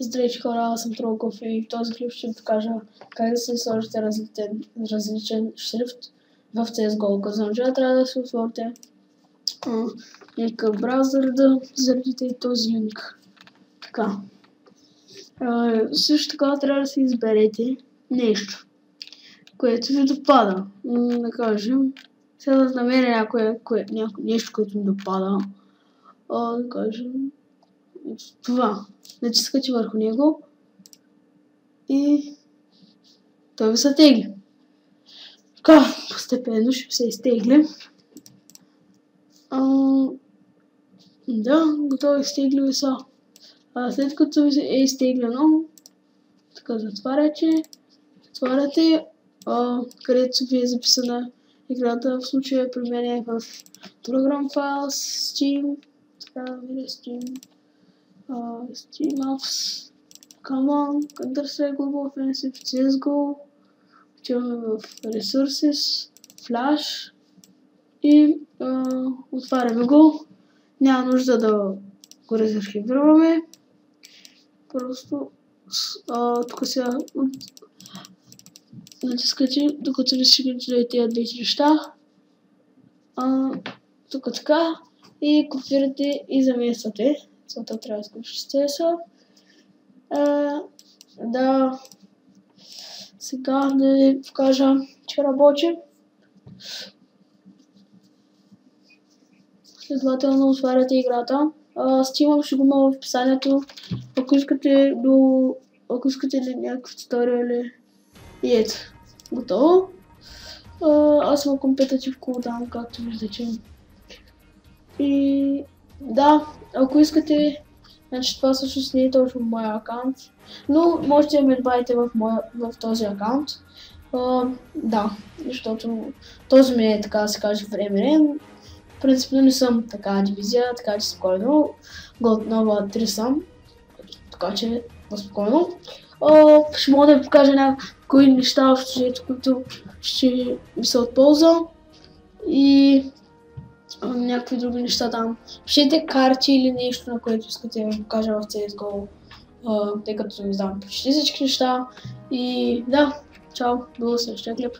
Здравейте хора, аз съм Тролков и в този клип ще ви покажа как да се сложите различен шрифт в CSGO. Като за начало трябва да се отворите някакъв браузър да заредите и този линк. Така. Също така трябва да си изберете нещо, което ви допада. Да кажем, сега да намеря нещо, което ми допада. Да кажем, това. Натискате върху него и той ви се тегли. Така, постепенно ще се изтегли. Да, готово изтегли са. След като е изтеглено, така затваряте, където ви е записана играта. В случая при мен е в Program Files, Steam, така да видя Steam. Steam Apps, Command, Counter-Strike Global Offensive, CSGO, отиваме в Resources, Flash и отваряме го. Няма нужда да го разархивираме. Просто тук сега натискате, докато ви стигнете до тези двете неща. Тук така и копирате и замествате. Целта трябва да изключите CSS. Да, сега да ви покажа, че работи. Следователно отваряте играта. Steam ще го има в описанието. Ако искате някакви туториали. И ето, готово. Аз съм компетитив кулдаун, както виждате. И да, ако искате, значи това всъщност не е точно моя акаунт, но можете да ме добавите в този акаунт. Да, защото този ми е, така да се каже, временен. Принципно не съм така дивизия, така че спокойно. Gold Nova 3 съм, така че спокойно. Ще мога да ви покажа някои неща, които ще ми са от полза. И някакви други неща там. Пишете карти или нещо, на което искате да ви покажа в CSGO, тъй като ви знам почти всички неща. И да, чао, до следващия клип.